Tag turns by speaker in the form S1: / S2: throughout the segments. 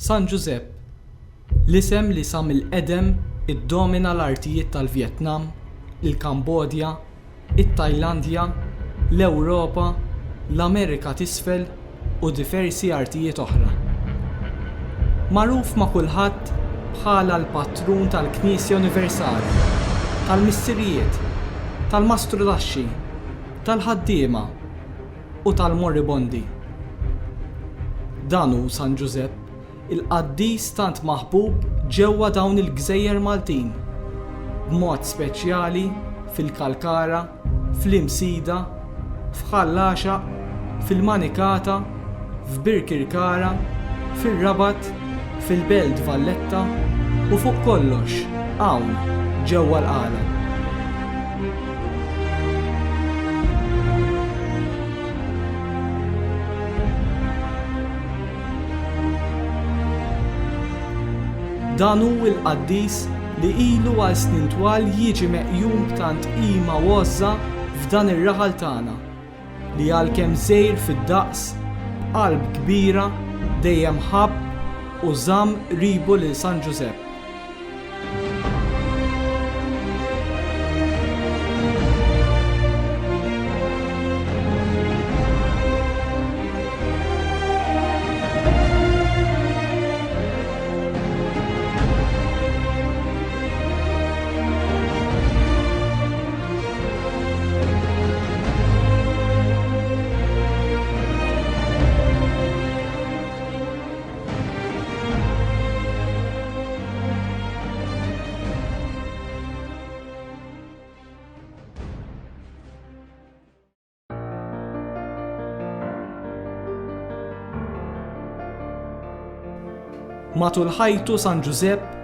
S1: San Giuseppe, l-isem li sa mill-qedem iddomina l-artijiet tal-Vjetnam, il-Kambodja, it-Tajlandja, l-Ewropa, l-Amerika t'isfel u diversi artijiet oħra. Magħruf ma' kulħadd bħala l-patrun tal-Knisja Universali, tal-missirijiet, tal-mastru taxxi, tal-ħaddiema u tal-morribondi. Dan hu San Giuseppe, il-qaddis tant maħbub ġewwa dawn il-Gżejjer Maltin, b'mod speċjali fil-Kalkara, fl-Imsida, f'Ħallaxa, fil-Manikata, f'Birkirkara, fir-Rabat, fil-Belt Valletta u fuq kollox hawn ġewwa l-Qala. Dan hu l-qaddis li ilu għal snin twal jiġi meqjum b'tant qima wozza f'dan ir-raħal tagħna li għalkemm żgħir fid-daqs, qalb kbira dejjem ħabb u żamm qribu lil San Giuseppe. Matul ħajtu San Giuseppe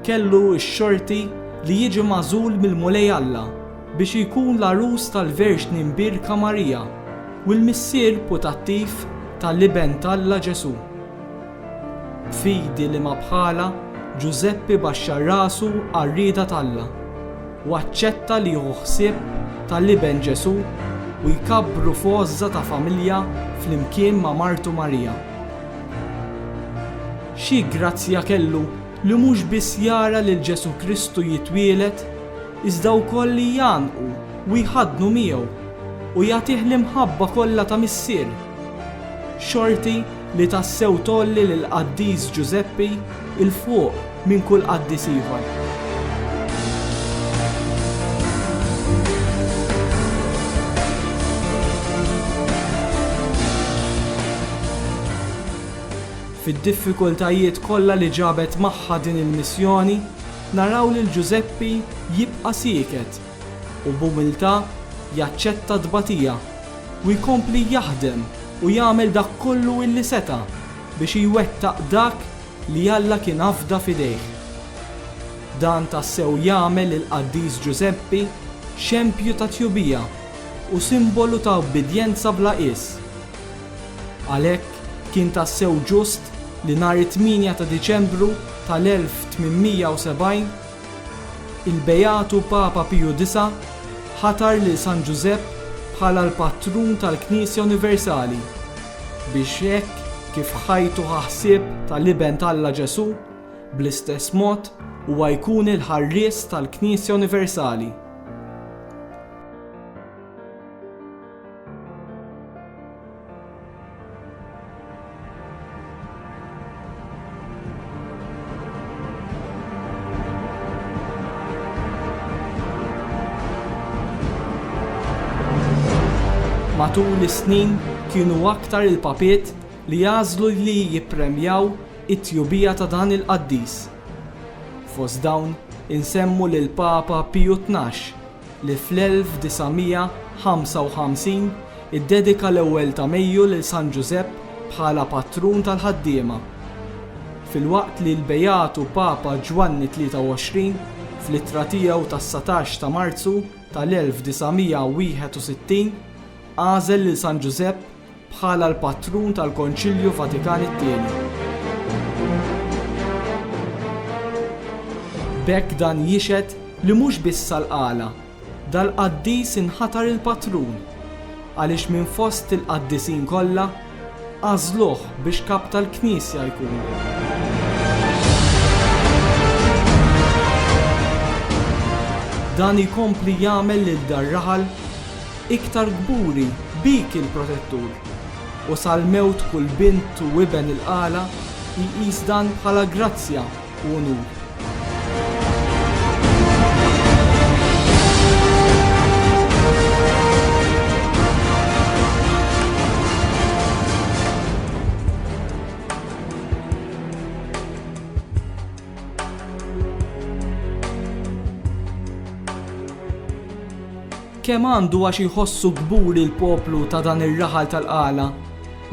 S1: kellu x-xorti li jiġi magħżul mill-Mulej Alla biex ikun l-arus tal-Verġni Mbirka Marija u l-missier putattiv tal-Liben Talla Ġesu. Fidi li ma bħala Giuseppe baxxar rasu għar-rieda Talla u aċċetta li jieħu ħsieb tal-Liben Ġesu u jkabbru f'għożża ta' familja flimkien ma' Martu Marija. Xi grazzja kellu li mhux biss jara lil Ġesu Kristu jitwielet, iżda wkoll li jgħanqu u jħadnu miegħu u jagħtih l-imħabba kollha ta' missier. Xorti li tassew tolli lil qaddis Giuseppe il fuq minn kull qaddis ieħor. Fid-diffikultajiet kollha li ġabet magħha din il-missjoni, naraw lil Giuseppe jibqa' sieket u b'umiltà jaċċetta tbatija u jkompli jaħdem u jagħmel dak kollu illi seta' biex jwettaq dak li Alla kien afda f'idejh. Dan tassew jagħmel il-qaddis Giuseppe xempju ta' tjubija u simbolu ta' obbedjenza bla qis. Għalhekk kien tassew ġust li nhar 8 ta' Diċembru tal-1870 il-Bejatu Papa Piju IX ħatar lil San Giuseppe bħala l-patrun tal-Knisja Universali biex hekk kif ħajtu ħsieb tal-Liben Talla Ġesu bl-istess mod huwa jkun il-ħarries tal-Knisja Universali. Matul is-snin kienu aktar il-papiet li jażlu li jippremjaw it-tjubija ta' dan il-qaddis. Fost dawn insemmu lil Papa Piju XII li fl-1955 iddedika l-ewwel ta' Mejju lil San Giuseppe bħala patrun tal-ħaddiema. Filwaqt li l-Bejatu Papa Ġwanni 23 fl-ittra tiegħu tas-17 ta' Marzu tal-1961 għażel lil San Giuseppe bħala l-patrun tal-Konċilju Vatikan II. B'hekk dan jixed li mhux biss sal-qala, dal-qaddis inħatar il-patrun għaliex minn fost il-qaddisin kollha għażluh biex kap tal-Knisja jkun. Dan ikompli jagħmel lil dar-raħal iktar gburi bik il-protettur u sal-mewt kull bint u wiben il-qala jqis dan bħala grazzja u onur. Kemm għandu għax jħossu gburi l-poplu ta' dan ir-raħal tal-qala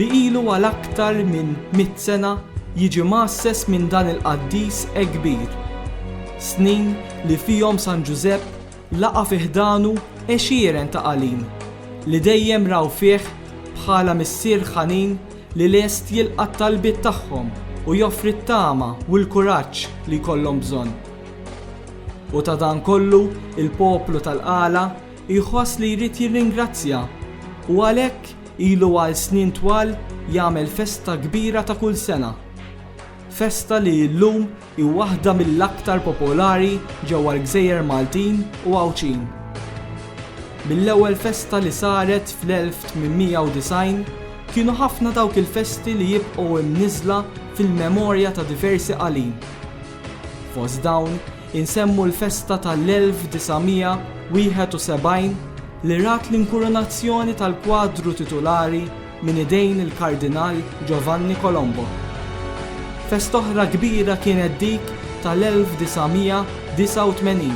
S1: li ilu għal aktar minn 100 sena jiġi massess minn dan il-qaddis kbir. Snin li fihom San Giuseppe laqa fiħdanu għexieren ta' qalin li dejjem raw fih bħala missier ħanin li lest jilqa' t-talbiet tagħhom u joffri t-tama u l-kuraġġ li jkollhom bżonn. U ta' dan kollu il-poplu tal-qala jħoss li jrid jirringrazzja u għalhekk ilu għal snin twal jagħmel festa kbira ta' kull sena. Festa li llum hi waħda mill-aktar popolari ġewwa l-Gżejjer Maltin u Għawċin. Mill-ewwel festa li saret fl-1890 kienu ħafna dawk il-festi li jibqgħu imniżla fil-memorja ta' diversi qalin. Fost dawn insemmu l-festa tal-1971 li rat l-inkuronazzjoni tal-kwadru titolari minn idejn il-Kardinal Giovanni Colombo. Festa oħra kbira kienet dik tal-1989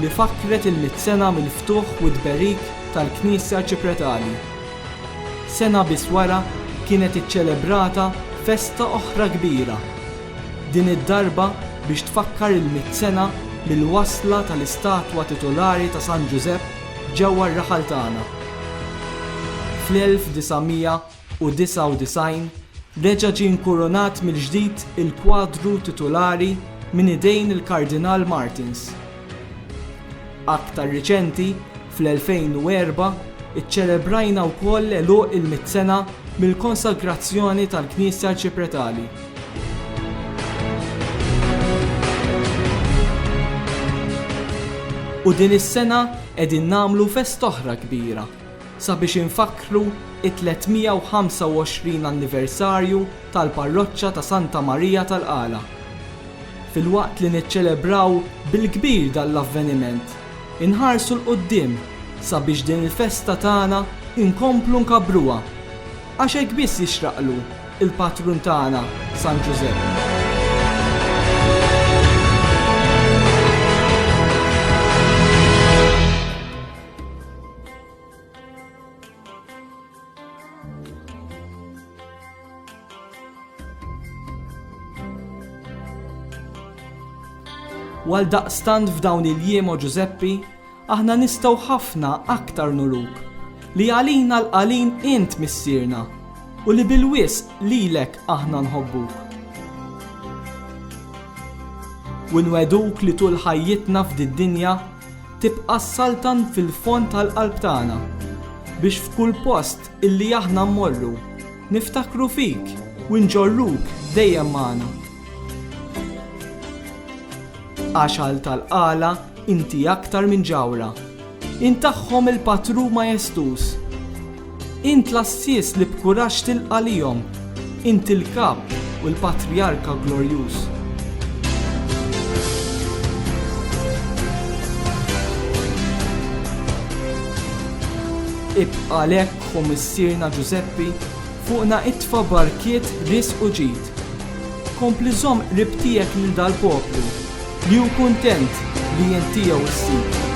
S1: li fakret il-100 sena mill-ftuħ u tberik tal-Knisja Ċipretali. Sena biss wara kienet iċċelebrata festa oħra kbira. Din id-darba biex tfakkar il-100 sena mill-wasla tal-istatwa titolari ta' San Giuseppe ġewwa r-raħal tagħna. Fl-1999 reġa' ġie inkurunat mill-ġdid il-kwadru titolari minn idejn il-Kardinal Martins. Aktar riċenti, fl-2004, iċċelebrajna wkoll għeluq il-100 sena mill-konsagrazzjoni tal-Knisja Ċipretali. U din is-sena qegħdin nagħmlu festa oħra kbira sabiex infakru it-325 anniversarju tal-parroċċa ta' Santa Marija tal-Qala. Filwaqt li niċċelebraw bil-kbir dan l-avveniment, inħarsu l-qudiem sabiex din il-festa tagħna inkomplu nkabruha għax hekk biss jixraqlu il-patrun tagħna San Giuseppe. Għal daqstant f'dawn il-jiem o Giuseppi, aħna nistgħu ħafna aktar nuruk li għalina l-qalin int missierna u li bil-wisq lilek aħna nħobbuk. U nweduk li tul ħajjitna f'did-dinja tibqa' saltan fil-fond tal-qalb tagħna biex f'kull post illi aħna mmorru niftakru fik u nġorruk dejjem magħna. Għaxal tal-qala inti aktar minn ġawra. Intaħħom il-patru majestus. Int l-assis li b'kuraġġ tilqa' lihom. Inti l-kap u l-patriarka glorjuż. Ibqa' lek u missierna Giuseppi fuqna itfa' barkiet ris u ġid. Kompli żomm qrib tiegħek lil dal-poplu li hu kuntent li jentijaw is-sit.